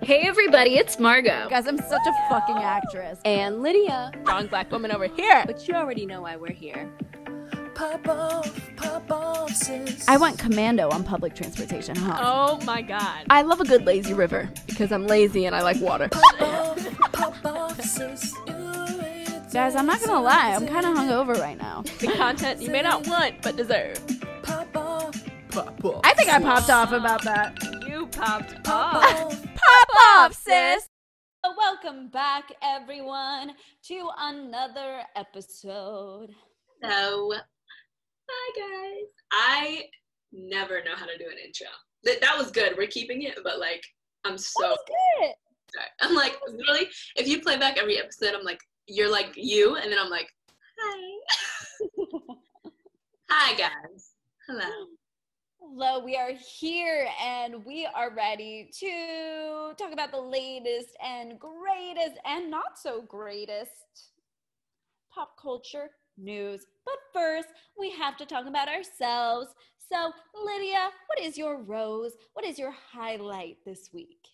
Hey everybody, it's Margot. Guys, I'm such a fucking actress. And Lydia. Strong black woman over here. But you already know why we're here. Pop off, sis. I went commando on public transportation, huh? Oh my god. I love a good lazy river because I'm lazy and I like water. Pop off, sis. Guys, I'm not gonna lie, I'm kind of hungover right now. The content you may not want but deserve. Pop off. I think I popped off about that. You popped off. Pop off, sis! Welcome back, everyone, to another episode. So, hi guys. I never know how to do an intro. That was good. We're keeping it, but like, I'm so Good. sorry. I'm like, literally, if you play back every episode, I'm like, you're like you, and then I'm like, hi. Hi guys. Hello. Hello, we are here and we are ready to talk about the latest and greatest and not so greatest pop culture news. But first, we have to talk about ourselves. So, Lydia, what is your rose? What is your highlight this week?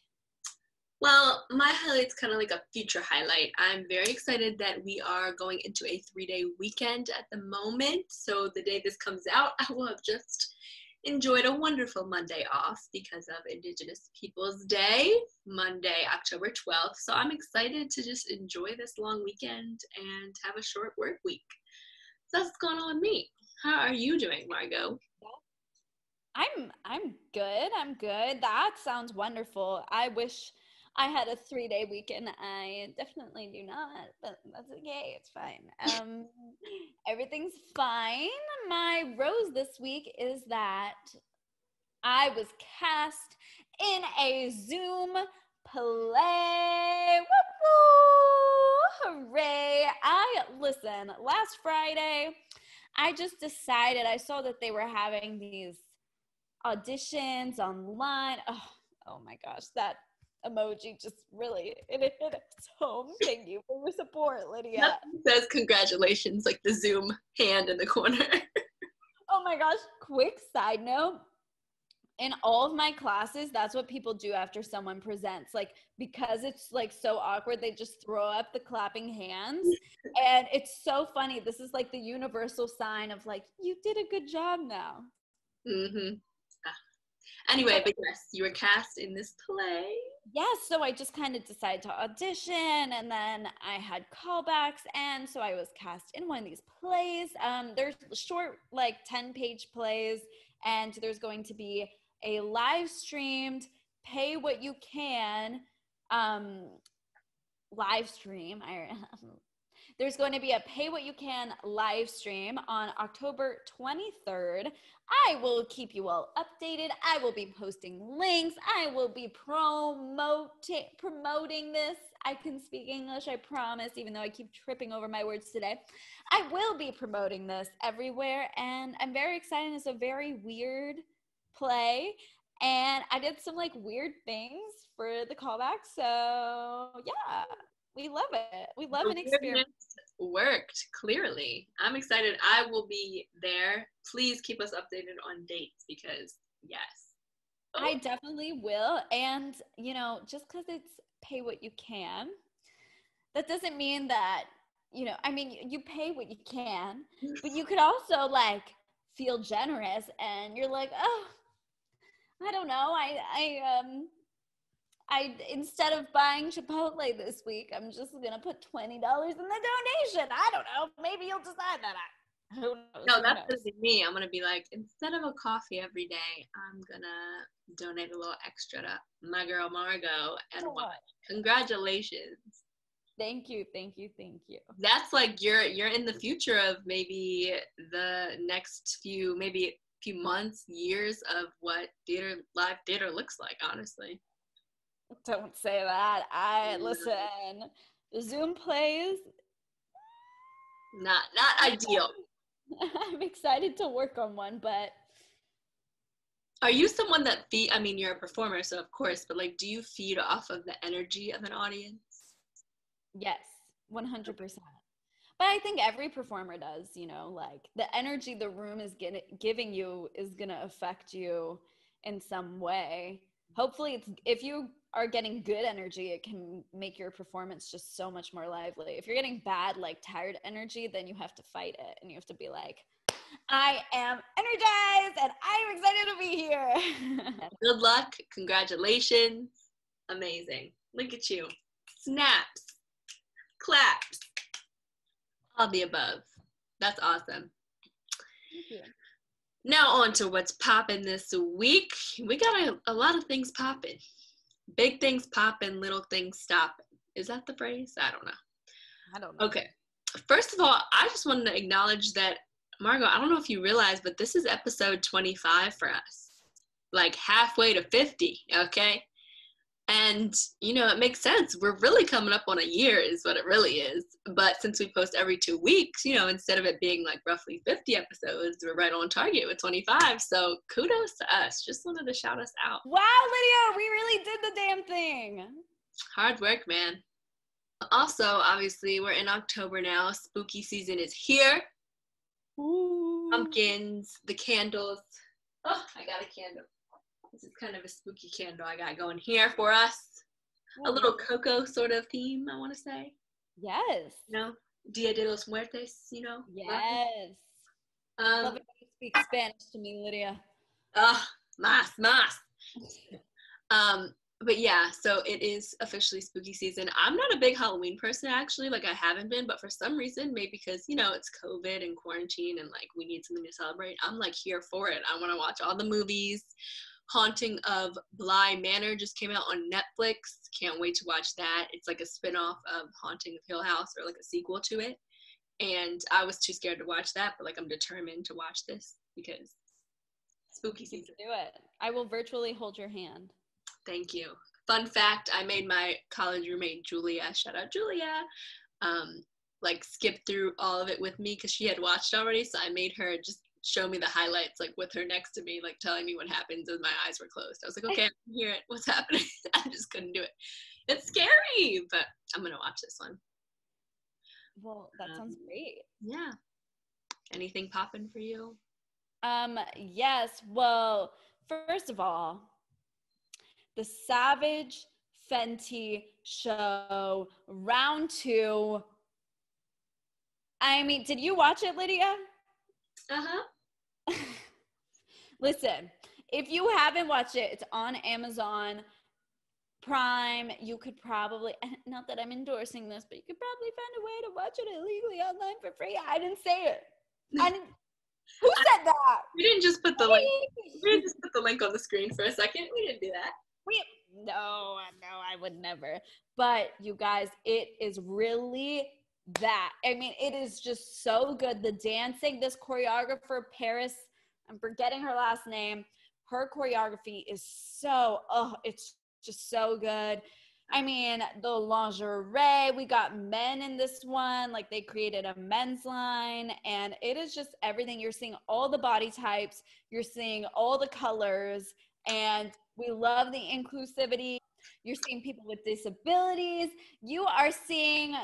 Well, my highlight's kind of like a future highlight. I'm very excited that we are going into a 3-day weekend at the moment. So the day this comes out, I will have just enjoyed a wonderful Monday off because of Indigenous Peoples Day, Monday, October 12th. So I'm excited to just enjoy this long weekend and have a short work week. So that's what's going on with me. How are you doing, Margot? I'm good. I'm good. That sounds wonderful. I wish I had a 3-day weekend. I definitely do not, but that's okay. It's fine. Everything's fine. My rose this week is that I was cast in a Zoom play. Woo-hoo! Hooray! Listen, last Friday, I just decided, I saw that they were having these auditions online. Oh my gosh, that emoji just really it hit home. Thank you for your support, Lydia. Nothing says congratulations like the Zoom hand in the corner. Oh my gosh, quick side note. In all of my classes, that's what people do after someone presents. Like, because it's like so awkward, they just throw up the clapping hands. And it's so funny. This is like the universal sign of like, you did a good job now. Mm-hmm. Anyway, but yes, you were cast in this play. Yes, so I just kind of decided to audition, and then I had callbacks, and so I was cast in one of these plays. There's short, like 10-page plays, and there's going to be a live streamed pay what you can live stream. There's going to be a pay what you can live stream on October 23rd. I will keep you all updated. I will be posting links. I will be promoting this. I can speak English, I promise, even though I keep tripping over my words today. I will be promoting this everywhere, and I'm very excited. It's a very weird play, and I did some like weird things for the callback. So yeah. We love it. We love an experience. Worked, clearly. I'm excited. I will be there. Please keep us updated on dates because, yes. Oh. I definitely will. And, you know, just because it's pay what you can, that doesn't mean that, you know, I mean, you pay what you can, but you could also, like, feel generous and you're like, oh, I don't know. I instead of buying Chipotle this week, I'm just gonna put $20 in the donation. I don't know. Maybe you'll decide that. Who knows? No, that's gonna be me. I'm gonna be like, instead of a coffee every day, I'm gonna donate a little extra to my girl Margot and what? Congratulations. Thank you, thank you, thank you. That's like you're in the future of maybe the next few months, years of what live theater looks like, honestly. Don't say that. Listen, the Zoom plays. Not ideal. I'm excited to work on one, but. Are you someone that I mean, you're a performer, so of course, but like, do you feed off of the energy of an audience? Yes, 100%. But I think every performer does, you know, like the energy the room is giving you is going to affect you in some way. Hopefully, if you are getting good energy, it can make your performance just so much more lively. If you're getting bad, like tired energy, then you have to fight it and you have to be like, I am energized and I'm excited to be here. Good luck. Congratulations. Amazing. Look at you. Snaps. Claps. All the above. That's awesome. Thank you. Now on to what's popping this week. We got a lot of things popping. Big things popping, little things stopping. Is that the phrase? I don't know. Okay. First of all, I just wanted to acknowledge that, Margot, I don't know if you realize, but this is episode 25 for us. Like halfway to 50, okay? And, you know, it makes sense. We're really coming up on a year is what it really is. But since we post every 2 weeks, you know, instead of it being like roughly 50 episodes, we're right on target with 25. So kudos to us. Just wanted to shout us out. Wow, Lydia, we really did the damn thing. Hard work, man. Also, obviously, we're in October now. Spooky season is here. Ooh. Pumpkins, the candles. Oh, I got a candle. This is kind of a spooky candle I got going here for us. A little cocoa sort of theme, I want to say. Yes. You know, Dia de los Muertos, you know? Yes. Love it when you speak Spanish to me, Lydia. Mas. But yeah, so it is officially spooky season. I'm not a big Halloween person, actually. Like, I haven't been, but for some reason, maybe because, you know, it's COVID and quarantine and, like, we need something to celebrate, I'm, like, here for it. I want to watch all the movies. Haunting of Bly Manor just came out on Netflix. Can't wait to watch that. It's like a spinoff of Haunting of Hill House, or like a sequel to it. And I was too scared to watch that, but like I'm determined to watch this because spooky season. Do it. I will virtually hold your hand. Thank you. Fun fact, I made my college roommate Julia, shout out Julia, like skip through all of it with me because she had watched already. So I made her just show me the highlights, like with her next to me, like telling me what happens as my eyes were closed. I was like, okay, I can hear it. What's happening? I just couldn't do it. It's scary, but I'm gonna watch this one. Well, that sounds great. Yeah. Anything popping for you? Yes. Well, first of all, the Savage Fenty show round 2. I mean, did you watch it, Lydia? Listen, if you haven't watched it, it's on Amazon Prime. You could probably, not that I'm endorsing this, but you could probably find a way to watch it illegally online for free. I didn't say it. Who said that? We didn't just put the link. We didn't just put the link on the screen for a second. We didn't do that. No, I would never. But you guys, it is really that. I mean, it is just so good. The dancing, this choreographer, Paris, I'm forgetting her last name. Her choreography is so, it's just so good. I mean, the lingerie, we got men in this one. Like, they created a men's line, and it is just everything. You're seeing all the body types. You're seeing all the colors, and we love the inclusivity. You're seeing people with disabilities. You are seeing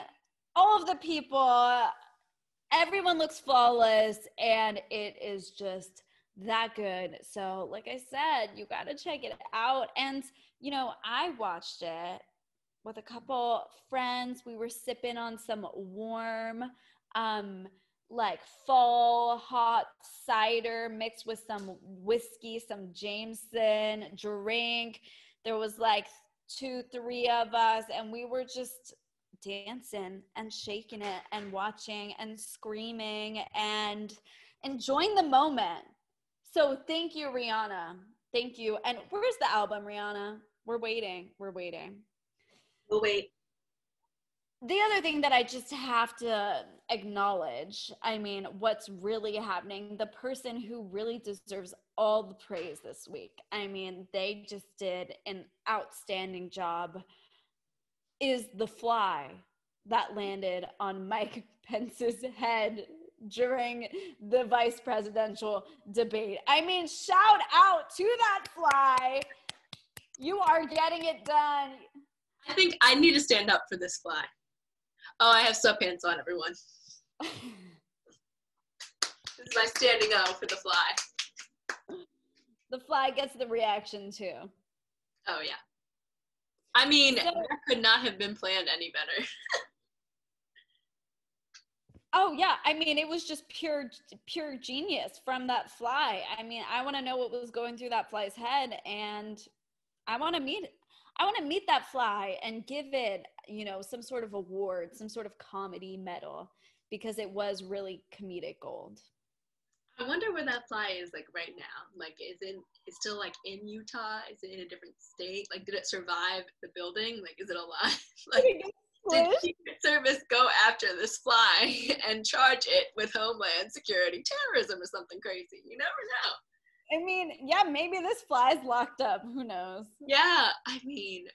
all of the people. Everyone looks flawless, and it is just that good. So like I said, you got to check it out. And, you know, I watched it with a couple friends. We were sipping on some warm, like fall hot cider mixed with some whiskey, some Jameson drink. There was like 2-3 of us, and we were just dancing and shaking it and watching and screaming and enjoying the moment. So thank you, Rihanna. Thank you. And where's the album, Rihanna? We're waiting. We'll wait. The other thing that I just have to acknowledge, I mean, what's really happening, the person who really deserves all the praise this week, I mean, they just did an outstanding job, is the fly that landed on Mike Pence's head during the vice presidential debate. I mean, shout out to that fly. You are getting it done. I think I need to stand up for this fly. Oh, I have sweatpants on, everyone. This is my standing O for the fly. The fly gets the reaction too. Oh, yeah. I mean, So- that could not have been planned any better. Oh yeah, I mean it was just pure genius from that fly. I mean, I want to know what was going through that fly's head, and I want to meet that fly and give it, some sort of award, some sort of comedy medal, because it was really comedic gold. I wonder where that fly is like right now. Like, it's still like in Utah? Is it in a different state? Like, did it survive the building? Like, is it alive? Like, did Secret Service go after this fly and charge it with Homeland Security terrorism or something crazy? You never know. I mean, yeah, maybe this fly's locked up. Who knows? Yeah, I mean,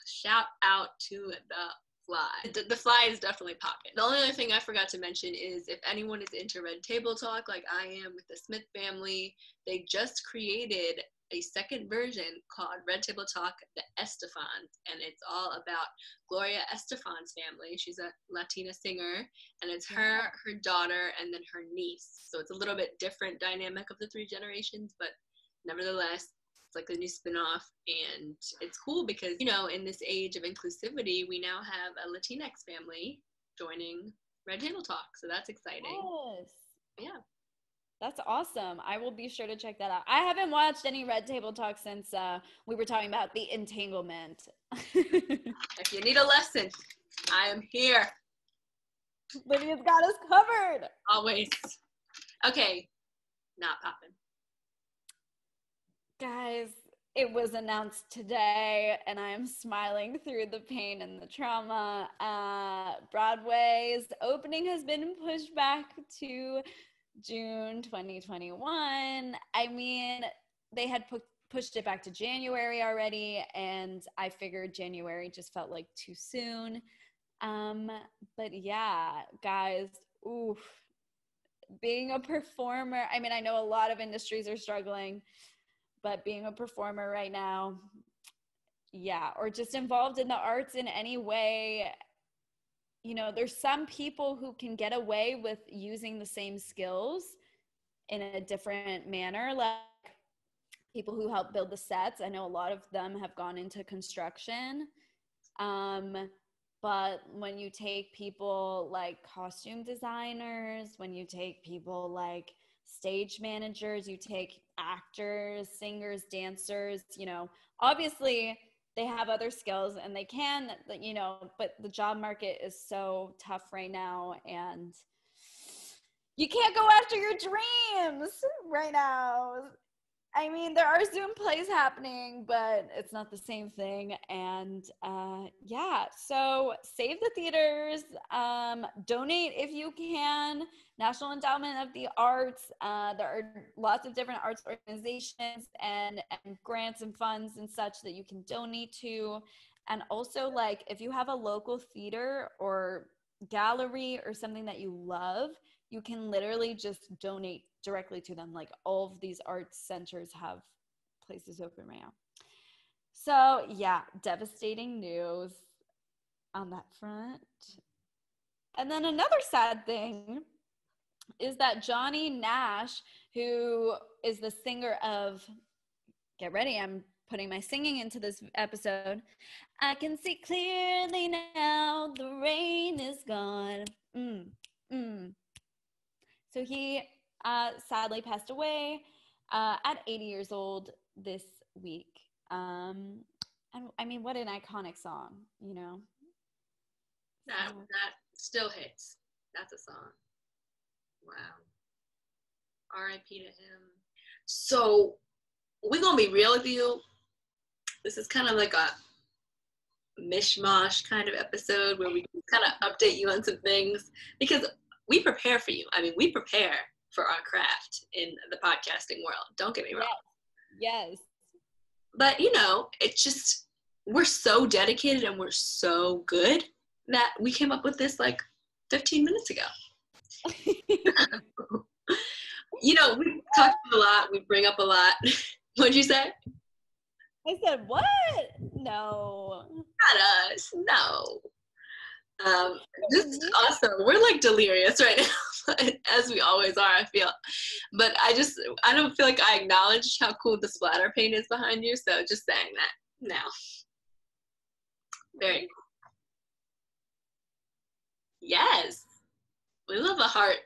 shout out to the fly. The fly is definitely popping. The only other thing I forgot to mention is if anyone is into Red Table Talk, like I am with the Smith family, they just created a second version called Red Table Talk, the Estefans, and it's all about Gloria Estefan's family. She's a Latina singer, and it's her daughter, and then her niece. So it's a little bit different dynamic of the three generations, but nevertheless, it's like a new spinoff, and it's cool because, in this age of inclusivity, we now have a Latinx family joining Red Table Talk, so that's exciting. Yes. Yeah. That's awesome. I will be sure to check that out. I haven't watched any Red Table Talk since we were talking about the entanglement. If you need a lesson, I am here. Lydia's got us covered. Always. Okay. Not popping. Guys, it was announced today, and I am smiling through the pain and the trauma. Broadway's opening has been pushed back to June 2021. I mean, they had pushed it back to January already, and I figured January just felt like too soon. But yeah, guys, oof. Being a performer, I mean, I know a lot of industries are struggling, but being a performer right now, yeah, or just involved in the arts in any way, there's some people who can get away with using the same skills in a different manner, like people who help build the sets. I know a lot of them have gone into construction. But when you take people like costume designers, when you take people like stage managers, you take actors, singers, dancers, obviously they have other skills and they can, but the job market is so tough right now, and you can't go after your dreams right now. I mean, there are Zoom plays happening, but it's not the same thing. And yeah, so save the theaters, donate if you can. National Endowment of the Arts. There are lots of different arts organizations and grants and funds and such that you can donate to. And also, like, if you have a local theater or gallery or something that you love, you can literally just donate directly to them. Like, all of these arts centers have places open right now. So yeah, devastating news on that front. And then another sad thing is that Johnny Nash, who is the singer of, get ready, I'm putting my singing into this episode. I can see clearly now, the rain is gone. So he sadly passed away at 80 years old this week. And I mean, what an iconic song, That still hits. That's a song. Wow. R.I.P. to him. So, we're going to be real with you. This is kind of like a mishmash kind of episode where we kind of update you on some things because we prepare for you. I mean, we prepare for our craft in the podcasting world. Don't get me wrong. Yes. But, it's just, we're so dedicated and we're so good that we came up with this like 15 minutes ago. We talk a lot, we bring up a lot. What'd you say? I said, what? No. Not us. No. Just also, we're like delirious right now, as we always are, I feel. But I don't feel like I acknowledged how cool the splatter paint is behind you, so just saying that now. Very cool. Yes. We love a heart.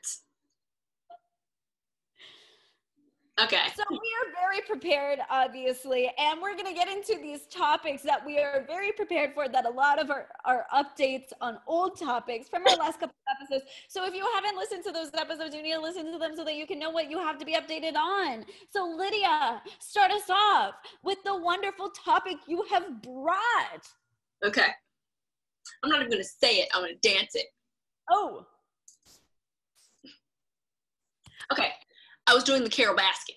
Okay. So we are very prepared, obviously, and we're going to get into these topics that we are very prepared for, that a lot of our updates on old topics from our last couple of episodes. So if you haven't listened to those episodes, you need to listen to them so that you can know what you have to be updated on. So Lydia, start us off with the wonderful topic you have brought. Okay. I'm not even going to say it. I'm going to dance it. Oh. Okay. I was doing the Carol Baskin.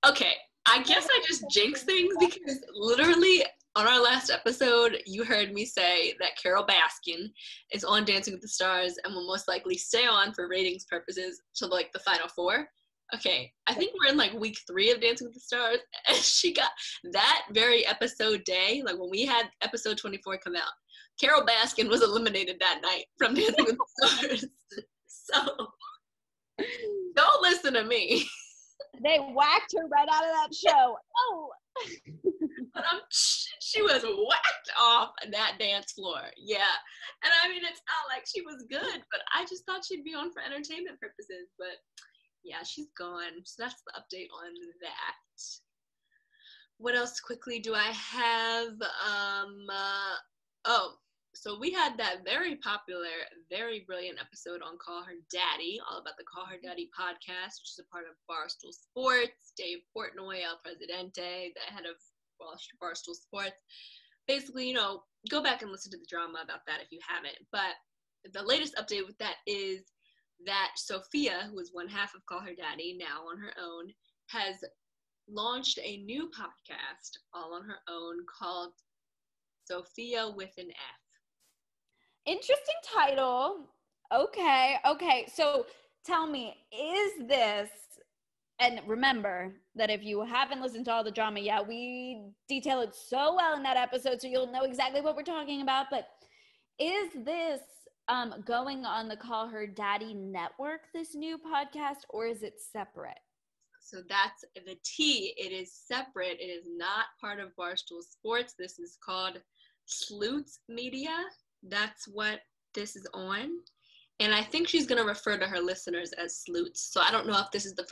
Okay. I guess I just jinxed things because literally on our last episode, you heard me say that Carol Baskin is on Dancing with the Stars and will most likely stay on for ratings purposes to like the final 4. Okay, I think we're in like week 3 of Dancing with the Stars, and she got that very episode day, like when we had episode 24 come out, Carol Baskin was eliminated that night from Dancing with the Stars. So don't listen to me. They whacked her right out of that show. Oh. But she was whacked off that dance floor. Yeah. And I mean, it's not like she was good, but I just thought she'd be on for entertainment purposes. But yeah, she's gone. So that's the update on that. What else quickly do I have? So we had that very popular, very brilliant episode on Call Her Daddy, all about the Call Her Daddy podcast, which is a part of Barstool Sports. Dave Portnoy, El Presidente, the head of Barstool Sports. Basically, go back and listen to the drama about that if you haven't. But the latest update with that is that Sophia, who is one half of Call Her Daddy, now on her own, has launched a new podcast all on her own called Sophia with an F. Interesting title. Okay. So tell me, is this, and remember that if you haven't listened to all the drama yet, we detail it so well in that episode, so you'll know exactly what we're talking about. But is this going on the Call Her Daddy network, this new podcast, or is it separate? So that's the T. It is separate. It is not part of Barstool Sports. This is called Sleuths Media. That's what this is on. And I think she's going to refer to her listeners as sleuths. So I don't know if this is the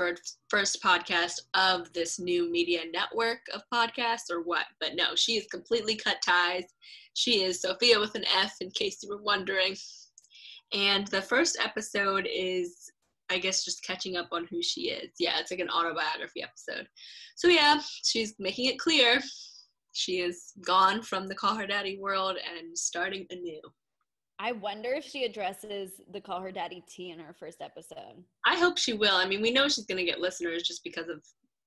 first podcast of this new media network of podcasts or what. But no, she is completely cut ties. She is Sophia with an F, in case you were wondering. And the first episode is, I guess, just catching up on who she is. Yeah, it's like an autobiography episode. So yeah, she's making it clear she is gone from the Call Her Daddy world and starting anew. I wonder if she addresses the Call Her Daddy T in her first episode. I hope she will. I mean, we know she's going to get listeners just because of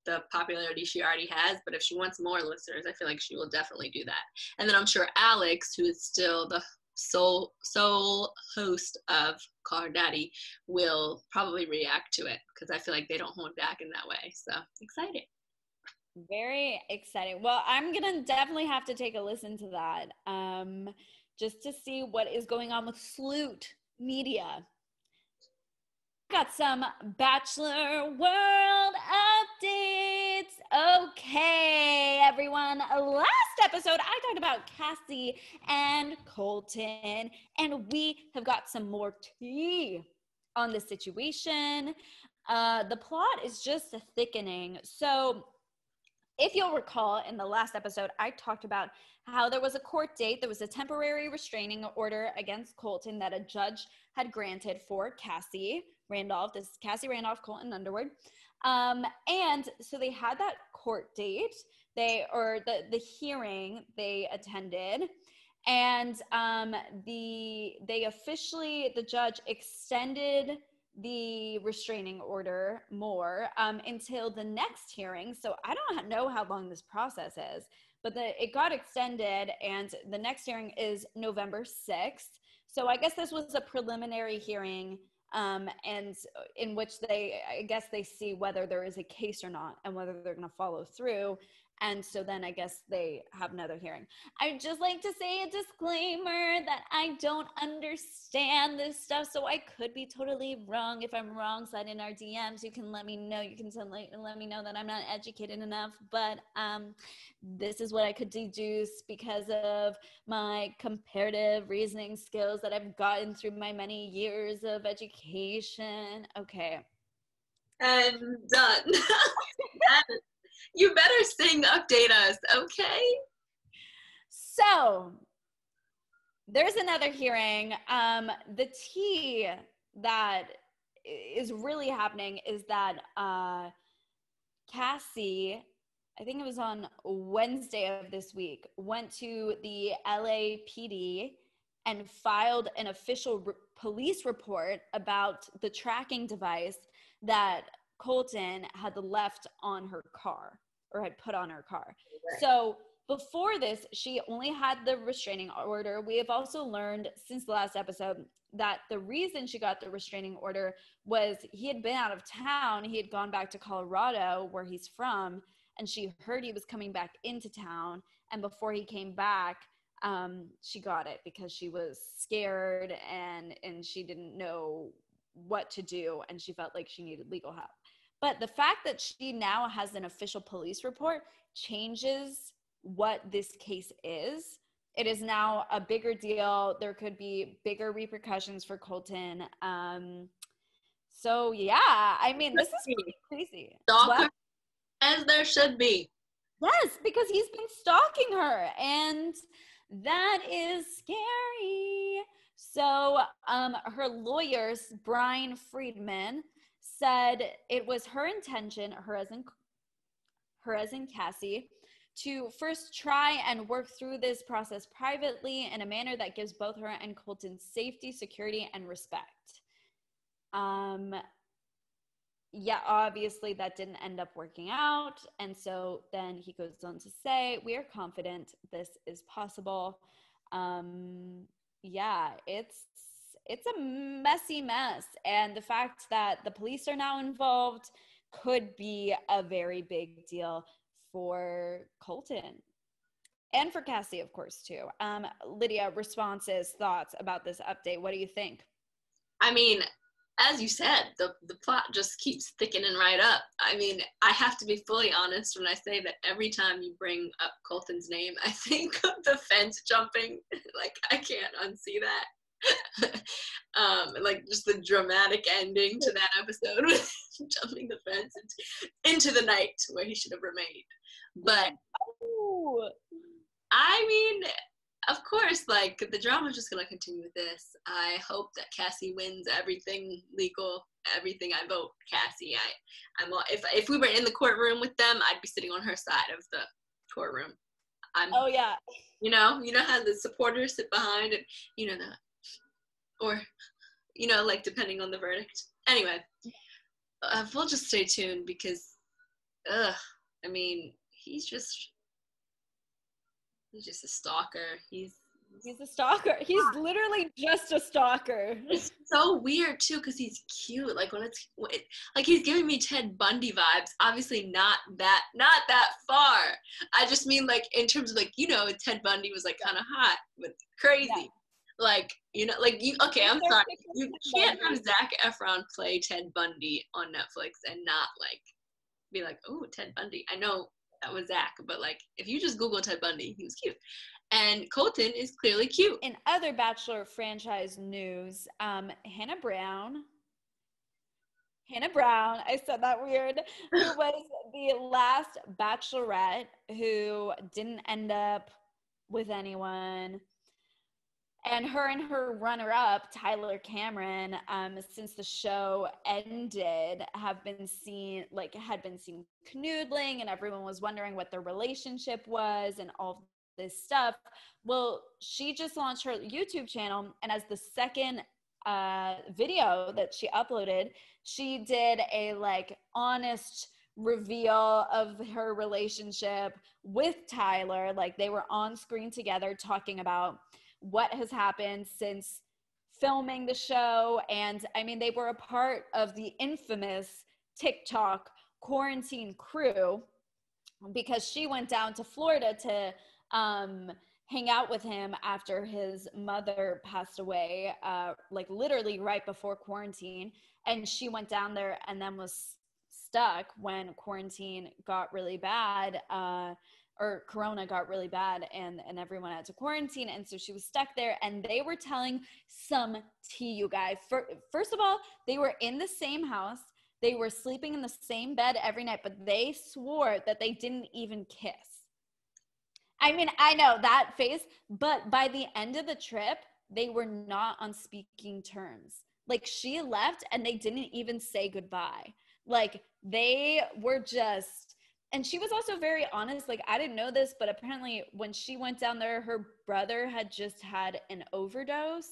the popularity she already has, but if she wants more listeners, I feel like she will definitely do that. And then I'm sure Alex, who is still the sole host of Call Her Daddy, will probably react to it because I feel like they don't hold back in that way. So excited. Very exciting. Well, I'm going to definitely have to take a listen to that just to see what is going on with Sleuth Media. Got some Bachelor World updates. Okay, everyone. Last episode, I talked about Cassie and Colton, and we have got some more tea on the situation. The plot is just thickening. So if you'll recall, in the last episode, I talked about how there was a court date. There was a temporary restraining order against Colton that a judge had granted for Cassie Randolph. This is Cassie Randolph, Colton Underwood. And so they had that court date, the hearing they attended. And the judge extended the restraining order more until the next hearing. So I don't know how long this process is, but it got extended, and the next hearing is November 6th. So I guess this was a preliminary hearing, and in which they see whether there is a case or not and whether they're going to follow through. And so then I guess they have another hearing. I'd just like to say a disclaimer that I don't understand this stuff, so I could be totally wrong. If I'm wrong, slide in our DMs. You can let me know. You can let me know that I'm not educated enough. But this is what I could deduce because of my comparative reasoning skills that I've gotten through my many years of education. Okay. And done. You better sing update us, okay? So there's another hearing. The tea that is really happening is that Cassie, I think it was on Wednesday of this week, went to the LAPD and filed an official police report about the tracking device that Colton had left on her car or had put on her car. Right. So before this, she only had the restraining order. We have also learned since the last episode that the reason she got the restraining order was he had been out of town. He had gone back to Colorado, where he's from, and she heard he was coming back into town. And before he came back, she got it because she was scared and she didn't know what to do, and she felt like she needed legal help. But the fact that she now has an official police report changes what this case is. It is now a bigger deal. There could be bigger repercussions for Colton. So yeah, I mean, this is pretty crazy. Stalker, as there should be. Yes, because he's been stalking her, and that is scary. So her lawyers, Brian Friedman, said it was her intention, her as in Cassie, to first try and work through this process privately in a manner that gives both her and Colton safety, security, and respect. Yeah, obviously that didn't end up working out. And so then he goes on to say, we are confident this is possible. Yeah, it's a messy mess. And the fact that the police are now involved could be a very big deal for Colton and for Cassie, of course, too. Lydia, responses, thoughts about this update. What do you think? I mean, as you said, the plot just keeps thickening right up. I mean, I have to be fully honest when I say that every time you bring up Colton's name, I think of the fence jumping. Like, I can't unsee that. Like, just the dramatic ending to that episode with jumping the fence into the night where he should have remained. But, I mean, of course, like, the drama's just gonna continue with this. I hope that Cassie wins everything legal, everything. I vote Cassie. If we were in the courtroom with them, I'd be sitting on her side of the courtroom. Oh yeah. You know how the supporters sit behind and or like depending on the verdict. Anyway, we'll just stay tuned because, I mean, he's just a stalker. He's a stalker. He's literally just a stalker. It's so weird too because he's cute. Like like he's giving me Ted Bundy vibes. Obviously not that far. I just mean like in terms of like Ted Bundy was like kind of hot but crazy. Yeah. Like okay, I'm sorry. You can't have Zac Efron play Ted Bundy on Netflix and not like be like, oh, Ted Bundy. I know that was Zach, but like if you just Google Ted Bundy, he was cute. And Colton is clearly cute. In other Bachelor franchise news, Hannah Brown, I said that weird, who was the last Bachelorette who didn't end up with anyone. And her runner-up, Tyler Cameron, since the show ended, had been seen canoodling, and everyone was wondering what their relationship was and all this stuff. Well, she just launched her YouTube channel, and as the second video that she uploaded, she did a honest reveal of her relationship with Tyler. Like, they were on screen together talking about what has happened since filming the show. And I mean, they were a part of the infamous TikTok quarantine crew. because she went down to Florida to hang out with him after his mother passed away, like literally right before quarantine. And she went down there and then was stuck when quarantine got really bad, or Corona got really bad, and everyone had to quarantine. And so she was stuck there, and they were telling some tea, you guys. First of all, they were in the same house. They were sleeping in the same bed every night, but they swore that they didn't even kiss. I mean, I know that face, but by the end of the trip, they were not on speaking terms. Like, she left and they didn't even say goodbye. Like, they were just, and she was also very honest. Like, I didn't know this, but apparently when she went down there, her brother had just had an overdose,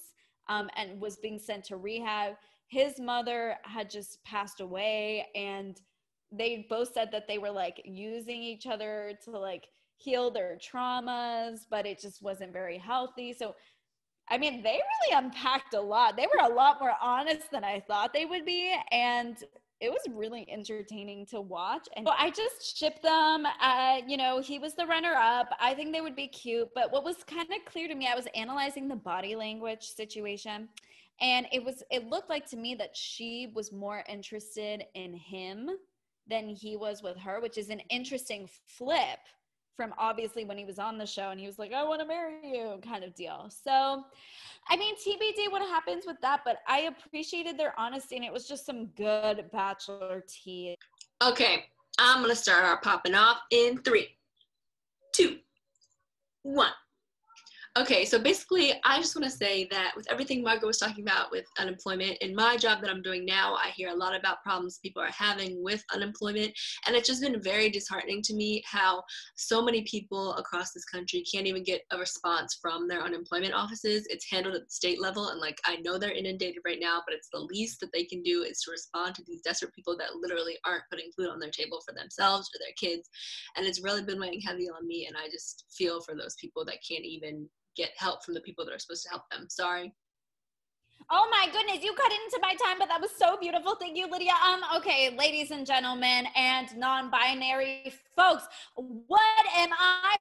and was being sent to rehab. His mother had just passed away, and they both said that they were like using each other to like heal their traumas, but it just wasn't very healthy. So, I mean, they really unpacked a lot. They were a lot more honest than I thought they would be, and it was really entertaining to watch. And so I just shipped them. You know, he was the runner-up. I think they would be cute. But what was kind of clear to me, I was analyzing the body language situation, and it looked like to me that she was more interested in him than he was with her, which is an interesting flip from obviously when he was on the show and he was like, I want to marry you kind of deal. So, I mean, TBD what happens with that, but I appreciated their honesty, and it was just some good Bachelor tea. Okay, I'm going to start our popping off in 3, 2, 1. Okay, so basically, I just want to say that with everything Margot was talking about with unemployment, in my job that I'm doing now, I hear a lot about problems people are having with unemployment, and it's just been very disheartening to me how so many people across this country can't even get a response from their unemployment offices. It's handled at the state level, and like, I know they're inundated right now, but it's the least that they can do is to respond to these desperate people that literally aren't putting food on their table for themselves or their kids, and it's really been weighing heavy on me, and I just feel for those people that can't even get help from the people that are supposed to help them. Sorry. Oh my goodness, you cut into my time, but that was so beautiful. Thank you, Lydia. Okay, ladies and gentlemen and non-binary folks, what am I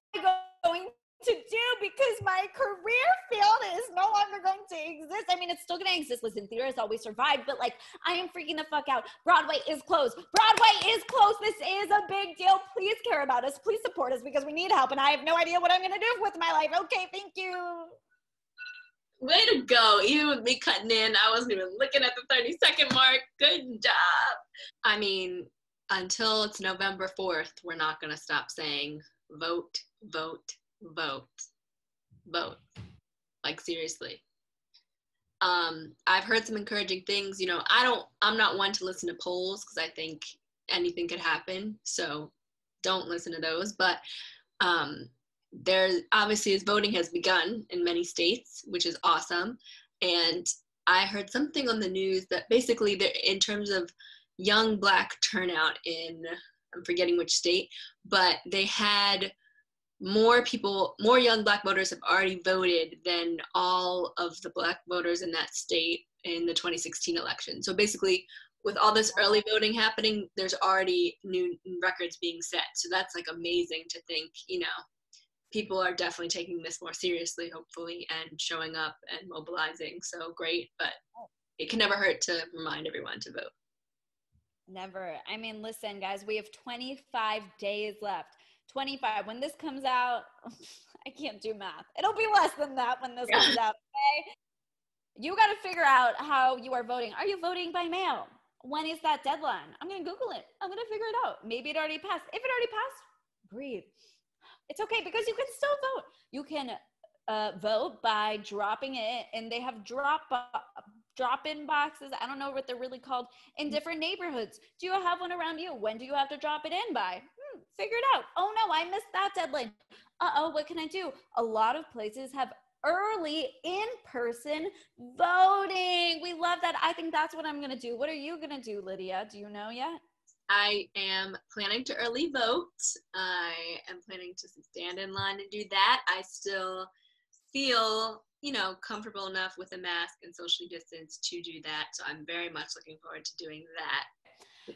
going to do? Because my career field is no longer going to exist. I mean, it's still going to exist. Listen, theater has always survived, but like, I am freaking the fuck out. Broadway is closed. Broadway is closed. This is a big deal. Please care about us. Please support us because we need help, and I have no idea what I'm going to do with my life. Okay, thank you. Way to go. Even with me cutting in, I wasn't even looking at the 30-second mark. Good job. I mean, until it's November 4th, we're not going to stop saying vote, vote, vote, vote. Like, seriously. I've heard some encouraging things. You know, I'm not one to listen to polls because I think anything could happen. So don't listen to those. But there obviously is voting has begun in many states, which is awesome. And I heard something on the news that basically in terms of young Black turnout in, I'm forgetting which state, but they had more young Black voters have already voted than all of the Black voters in that state in the 2016 election. So basically, with all this early voting happening, there's already new records being set. So that's like amazing to think, you know, people are definitely taking this more seriously, hopefully, and showing up and mobilizing. So great, but it can never hurt to remind everyone to vote. Never. I mean, listen, guys, we have 25 days left. 25. When this comes out, I can't do math. It'll be less than that when this comes out, okay? You got to figure out how you are voting. Are you voting by mail? When is that deadline? I'm going to Google it. I'm going to figure it out. Maybe it already passed. If it already passed, breathe. It's okay because you can still vote. You can vote by dropping it, and they have drop-in boxes. I don't know what they're really called in different neighborhoods. Do you have one around you? When do you have to drop it in by? Figure it out. Oh no, I missed that deadline. What can I do? A lot of places have early in-person voting. We love that. I think that's what I'm going to do. What are you going to do, Lydia? Do you know yet? I am planning to early vote. I am planning to stand in line and do that. I still feel, you know, comfortable enough with a mask and socially distanced to do that. So I'm very much looking forward to doing that.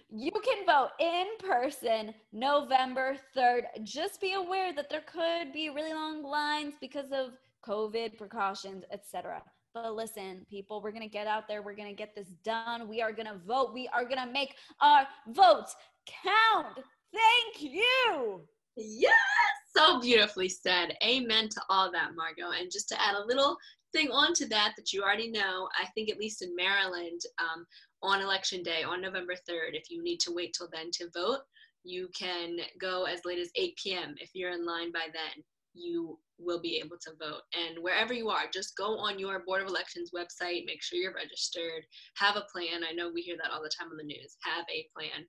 You can vote in person November 3rd. Just be aware that there could be really long lines because of COVID precautions, etc. But listen, people, we're going to get out there. We're going to get this done. We are going to vote. We are going to make our votes count. Thank you. Yes, so beautifully said. Amen to all that, Margot. And just to add a little thing onto that you already know, I think at least in Maryland, on election day, on November 3rd, if you need to wait till then to vote, you can go as late as 8 p.m. If you're in line by then, you will be able to vote. And wherever you are, just go on your Board of Elections website, make sure you're registered, have a plan. I know we hear that all the time on the news. Have a plan.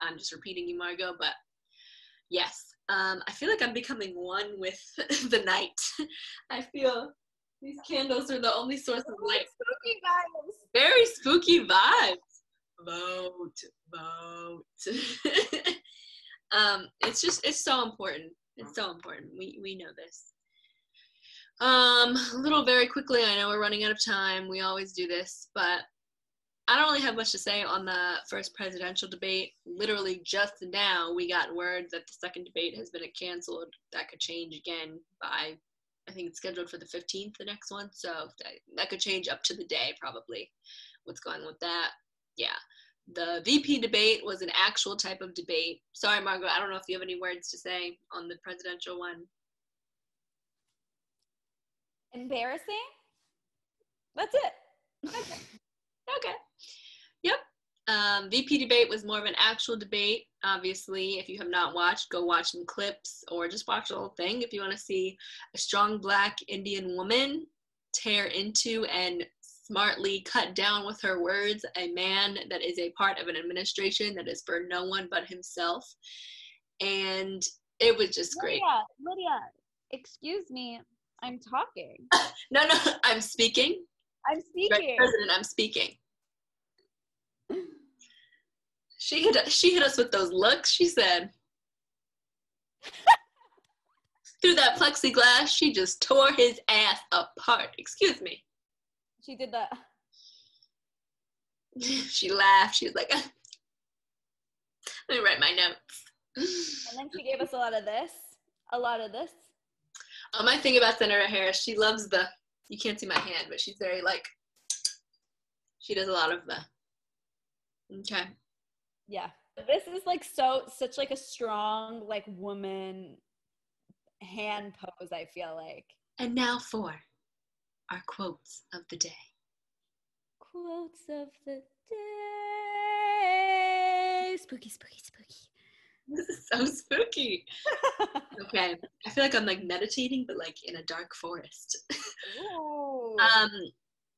I'm just repeating you, Margot, but yes. I feel like I'm becoming one with the night. I feel these candles are the only source of light. Spooky vibes. Very spooky vibes. Vote. It's so important. It's so important. We know this. A little very quickly, I know we're running out of time. We always do this, but I don't really have much to say on the first presidential debate. Literally just now we got word that the second debate has been canceled. That could change again by, I think it's scheduled for the 15th, the next one. So that could change up to the day probably. What's going on with that? Yeah. The VP debate was an actual type of debate. Sorry, Margot, I don't know if you have any words to say on the presidential one. Embarrassing? That's it. Okay. Yep. VP debate was more of an actual debate. Obviously, if you have not watched, go watch some clips or just watch the whole thing if you want to see a strong Black Indian woman tear into and smartly cut down with her words a man that is a part of an administration that is for no one but himself. And it was just great. Lydia, excuse me. I'm talking. No, I'm speaking. I'm speaking. Right, President, I'm speaking. She hit us with those looks. She said, through that plexiglass, she just tore his ass apart. Excuse me. She did that. She laughed. She was like, let me write my notes. And then she gave us a lot of this. My thing about Senator Harris, she loves you can't see my hand, but she's very she does a lot of okay. Yeah. This is such a strong, woman hand pose, I feel like. And now for our quotes of the day. Quotes of the day. Spooky, spooky, spooky. This is so spooky. Okay. I feel like I'm meditating, but in a dark forest. Ooh.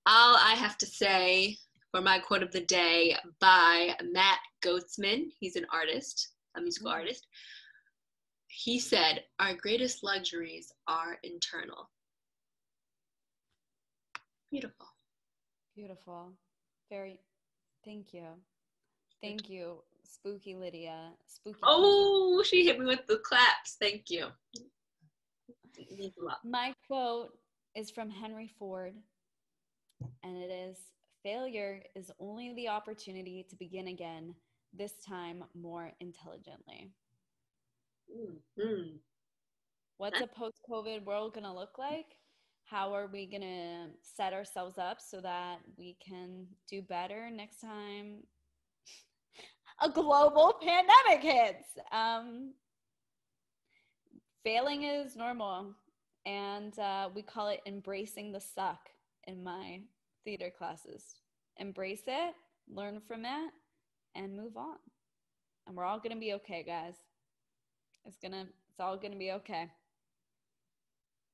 All I have to say for my quote of the day by Matt Goetzman, he's an artist, a musical artist. He said, "Our greatest luxuries are internal." Beautiful. Beautiful. Very, thank you. Thank you, Spooky Lydia. Spooky. Oh, she hit me with the claps. Thank you. It means a lot. My quote is from Henry Ford, and it is, "Failure is only the opportunity to begin again, this time more intelligently." Mm-hmm. What's a post-COVID world going to look like? How are we going to set ourselves up so that we can do better next time a global pandemic hits? Failing is normal, and we call it embracing the suck in my theater classes. Embrace it, learn from it, and move on. And we're all going to be okay, guys. It's all going to be okay.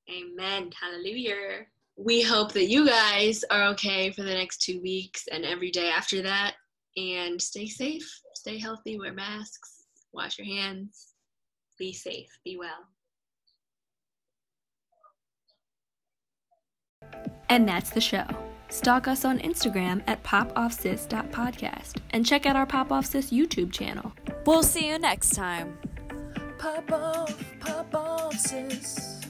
Amen. Hallelujah. We hope that you guys are okay for the next 2 weeks and every day after that. And stay safe, stay healthy, wear masks, wash your hands, be safe, be well. And that's the show. Stalk us on Instagram at popoffsis.podcast and check out our Pop Off Sis YouTube channel. We'll see you next time. Pop off, sis.